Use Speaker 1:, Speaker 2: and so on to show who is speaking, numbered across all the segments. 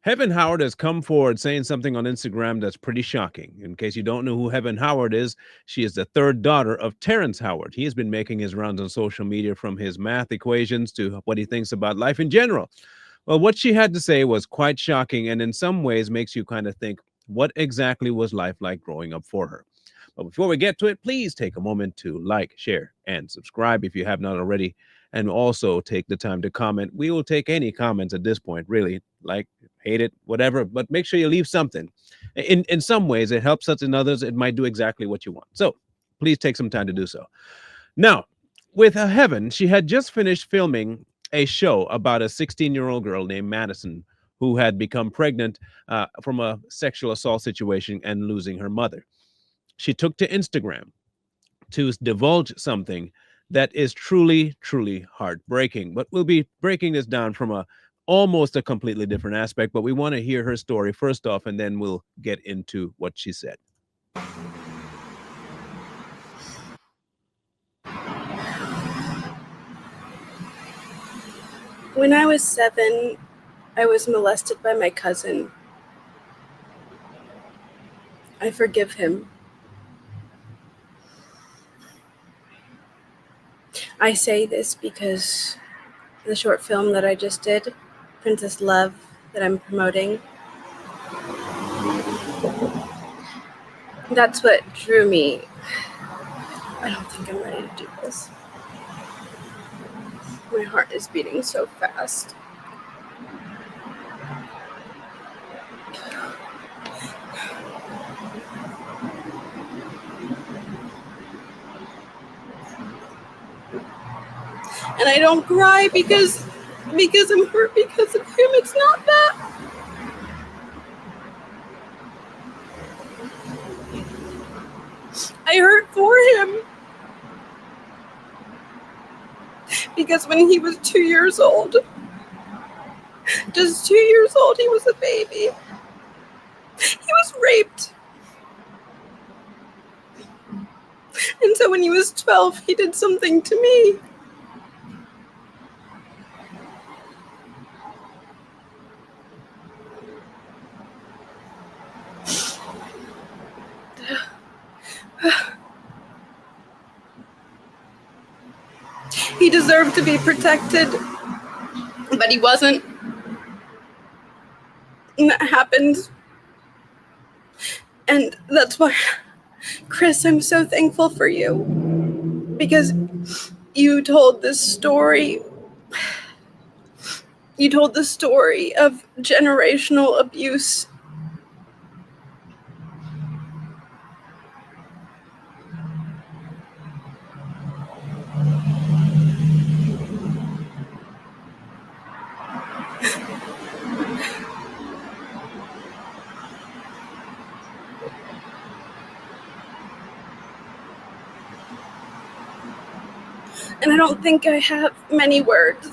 Speaker 1: Heaven Howard has come forward saying something on Instagram that's pretty shocking. In case you don't know who Heaven Howard is, she is the third daughter of Terrence Howard. He has been making his rounds on social media from his math equations to what he thinks about life in general. Well, what she had to say was quite shocking and in some ways makes you kind of think, what exactly was life like growing up for her? But before we get to it, please take a moment to like, share, and subscribe if you have not already. And also take the time to comment. We will take any comments at this point, really. Like, hate it, whatever, but make sure you leave something. In some ways, it helps us. In others, it might do exactly what you want. So please take some time to do so. Now, with Heaven, she had just finished filming a show about a 16-year-old girl named Madison who had become pregnant from a sexual assault situation and losing her mother. She took to Instagram to divulge something that is truly, truly heartbreaking. But we'll be breaking this down from a almost a completely different aspect. But we want to hear her story first off, and then we'll get into what she said.
Speaker 2: When I was 7, I was molested by my cousin. I forgive him. I say this because the short film that I just did, Princess Love, that I'm promoting, that's what drew me. I don't think I'm ready to do this. My heart is beating so fast. And I don't cry because I'm hurt because of him. It's not that. I hurt for him. Because when he was 2 years old, just 2 years old, he was a baby. He was raped. And so when he was 12, he did something to me. He deserved to be protected, but he wasn't. And that happened. And that's why, Chris, I'm so thankful for you. Because you told this story. You told the story of generational abuse. And I don't think I have many words.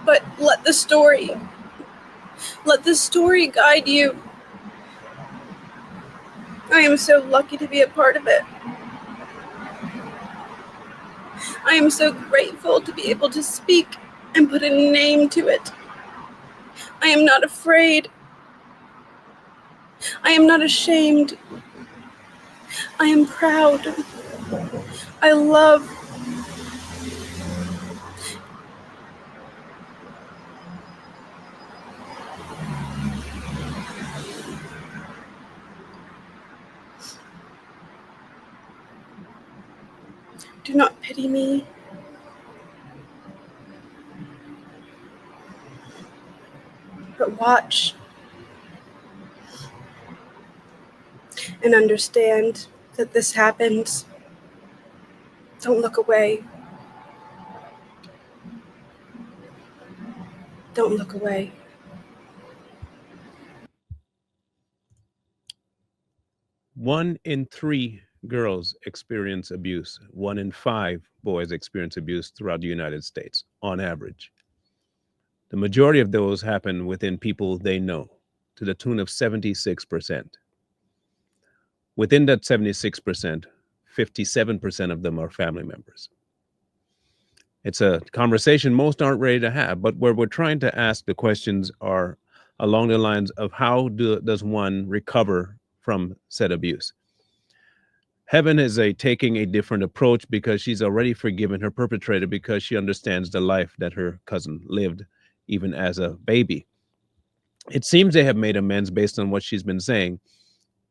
Speaker 2: But let the story guide you. I am so lucky to be a part of it. I am so grateful to be able to speak and put a name to it. I am not afraid. I am not ashamed. I am proud. I love. Do not pity me. But watch and understand that this happens. Don't look away. Don't look away.
Speaker 1: One in 3 girls experience abuse. 1 in 5 boys experience abuse throughout the United States, on average. The majority of those happen within people they know, to the tune of 76%. Within that 76%, 57% of them are family members. It's a conversation most aren't ready to have, but where we're trying to ask the questions are along the lines of does one recover from said abuse. Heaven is a taking a different approach because she's already forgiven her perpetrator because she understands the life that her cousin lived even as a baby. It seems they have made amends based on what she's been saying.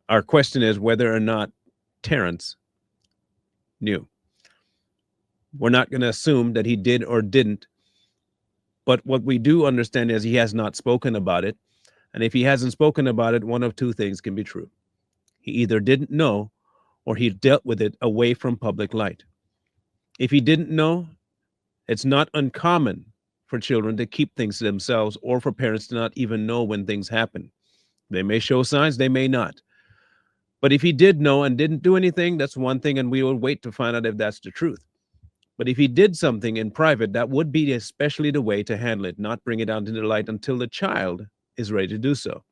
Speaker 1: Our question is whether or not Terrence knew. We're not going to assume that he did or didn't, but what we do understand is he has not spoken about it. And if he hasn't spoken about it, one of two things can be true. He either didn't know or he dealt with it away from public light. If he didn't know, it's not uncommon for children to keep things to themselves or for parents to not even know when things happen. They may show signs, they may not. But if he did know and didn't do anything, that's one thing, and we will wait to find out if that's the truth. But if he did something in private, that would be especially the way to handle it, not bring it out into the light until the child is ready to do so.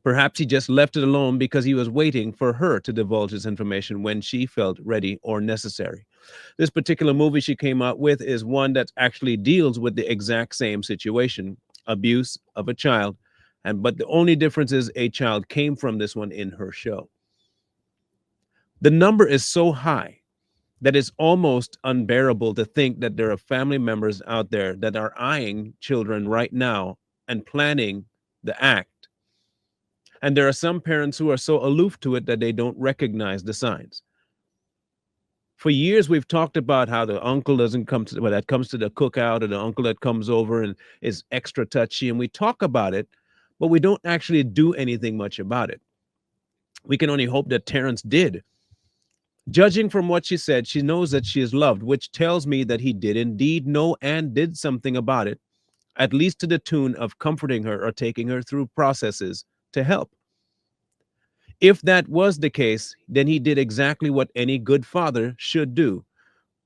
Speaker 1: Perhaps he just left it alone because he was waiting for her to divulge his information when she felt ready or necessary. This particular movie she came out with is one that actually deals with the exact same situation, abuse of a child. And but the only difference is a child came from this one in her show. The number is so high that it's almost unbearable to think that there are family members out there that are eyeing children right now and planning the act. And there are some parents who are so aloof to it that they don't recognize the signs. For years, we've talked about how the uncle doesn't come to, well, that comes to the cookout, or the uncle that comes over and is extra touchy. And we talk about it, but we don't actually do anything much about it. We can only hope that Terrence did. Judging from what she said, she knows that she is loved, which tells me that he did indeed know and did something about it, at least to the tune of comforting her or taking her through processes to help. If that was the case, then he did exactly what any good father should do,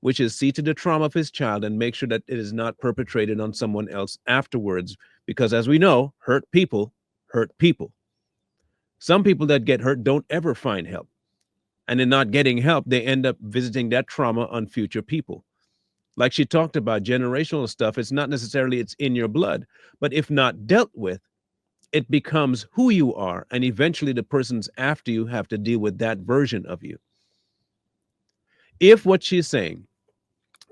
Speaker 1: which is see to the trauma of his child and make sure that it is not perpetrated on someone else afterwards. Because as we know, hurt people hurt people. Some people that get hurt don't ever find help. And in not getting help, they end up visiting that trauma on future people. Like she talked about generational stuff, it's not necessarily it's in your blood, but if not dealt with, it becomes who you are. And eventually the persons after you have to deal with that version of you. If what she's saying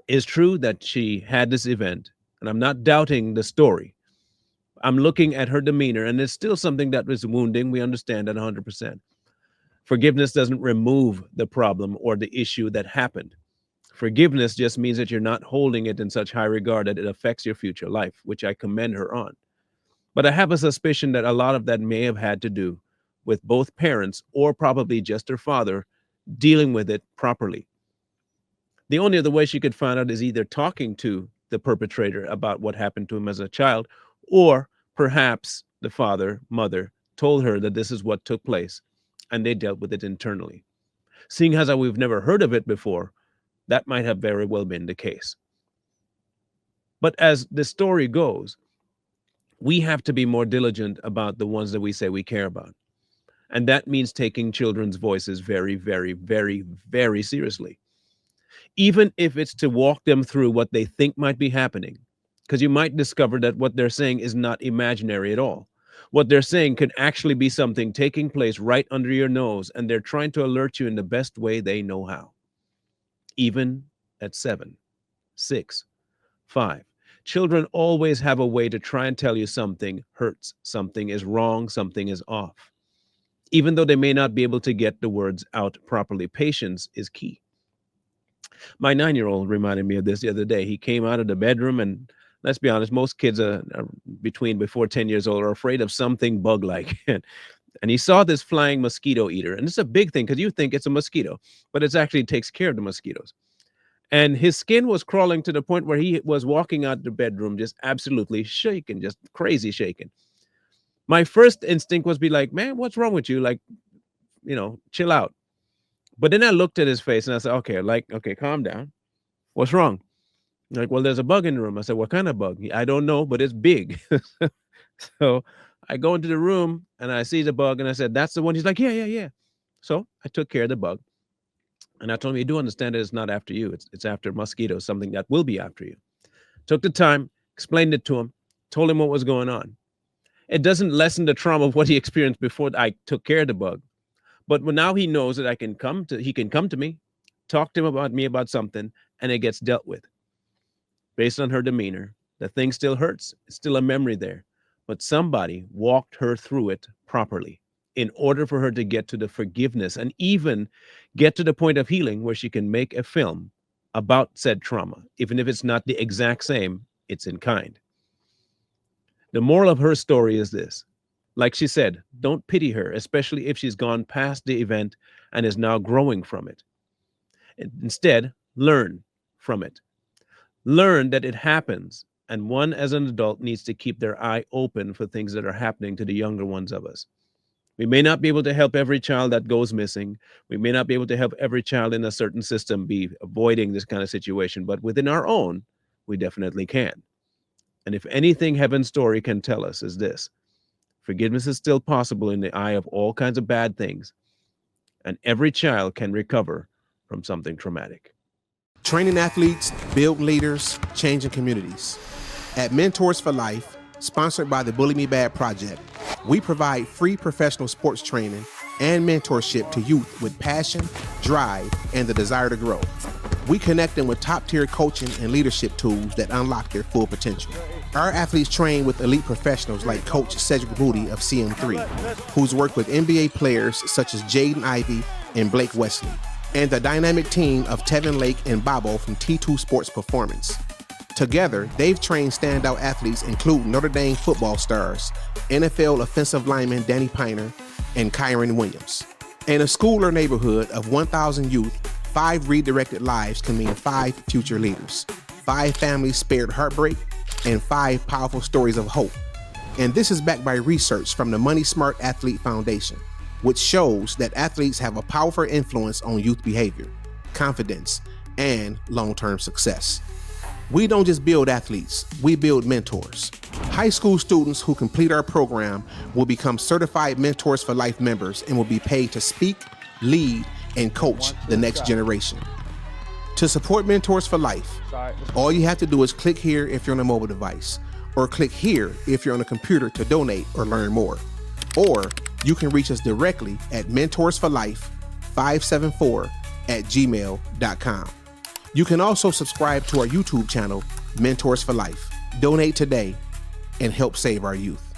Speaker 1: is true that she had this event, and I'm not doubting the story, I'm looking at her demeanor, and it's still something that was wounding. We understand that 100%. Forgiveness doesn't remove the problem or the issue that happened. Forgiveness just means that you're not holding it in such high regard that it affects your future life, which I commend her on. But I have a suspicion that a lot of that may have had to do with both parents or probably just her father dealing with it properly. The only other way she could find out is either talking to the perpetrator about what happened to him as a child, or perhaps the father, mother told her that this is what took place and they dealt with it internally. Seeing as how we've never heard of it before, that might have very well been the case. But as the story goes, we have to be more diligent about the ones that we say we care about. And that means taking children's voices very, very, very, very seriously. Even if it's to walk them through what they think might be happening, because you might discover that what they're saying is not imaginary at all. What they're saying could actually be something taking place right under your nose, and they're trying to alert you in the best way they know how. Even at 7, 6, 5. Children always have a way to try and tell you something hurts, something is wrong, something is off. Even though they may not be able to get the words out properly, patience is key. My 9-year-old reminded me of this the other day. He came out of the bedroom, and let's be honest, most kids are between before 10 years old are afraid of something bug-like. And he saw this flying mosquito eater. And it's a big thing because you think it's a mosquito, but it actually takes care of the mosquitoes. And his skin was crawling to the point where he was walking out the bedroom just absolutely shaking, just crazy shaking. My first instinct was be like, man, what's wrong with you? Like, chill out. But then I looked at his face and I said, okay, calm down. What's wrong? Like, well, there's a bug in the room. I said, what kind of bug? I don't know, but it's big. So I go into the room and I see the bug and I said, that's the one. He's like, yeah, yeah, yeah. So I took care of the bug. And I told him, you do understand that it's not after you. It's after mosquitoes, something that will be after you. Took the time, explained it to him, told him what was going on. It doesn't lessen the trauma of what he experienced before I took care of the bug. But now he knows that he can come to me, talk to him about me about something, and it gets dealt with. Based on her demeanor, the thing still hurts. It's still a memory there. But somebody walked her through it properly in order for her to get to the forgiveness and even get to the point of healing where she can make a film about said trauma. Even if it's not the exact same, it's in kind. The moral of her story is this. Like she said, don't pity her, especially if she's gone past the event and is now growing from it. Instead, learn from it. Learn that it happens, and one as an adult needs to keep their eye open for things that are happening to the younger ones of us. We may not be able to help every child that goes missing. We may not be able to help every child in a certain system be avoiding this kind of situation, but within our own, we definitely can. And if anything Heaven's story can tell us is this: forgiveness is still possible in the eye of all kinds of bad things, and every child can recover from something traumatic.
Speaker 3: Training athletes, build leaders, changing communities. At Mentors for Life, sponsored by the Bully Me Bad Project, we provide free professional sports training and mentorship to youth with passion, drive, and the desire to grow. We connect them with top-tier coaching and leadership tools that unlock their full potential. Our athletes train with elite professionals like Coach Cedric Booty of CM3, who's worked with NBA players such as Jaden Ivey and Blake Wesley, and the dynamic team of Tevin Lake and Bobo from T2 Sports Performance. Together, they've trained standout athletes including Notre Dame football stars, NFL offensive lineman Danny Piner, and Kyron Williams. In a school or neighborhood of 1,000 youth, 5 redirected lives can mean 5 future leaders, 5 families spared heartbreak, and 5 powerful stories of hope. And this is backed by research from the Money Smart Athlete Foundation, which shows that athletes have a powerful influence on youth behavior, confidence, and long-term success. We don't just build athletes, we build mentors. High school students who complete our program will become certified Mentors for Life members and will be paid to speak, lead, and coach the next generation. To support Mentors for Life, all you have to do is click here if you're on a mobile device, or click here if you're on a computer to donate or learn more. Or you can reach us directly at mentorsforlife574@gmail.com. You can also subscribe to our YouTube channel, Mentors for Life. Donate today and help save our youth.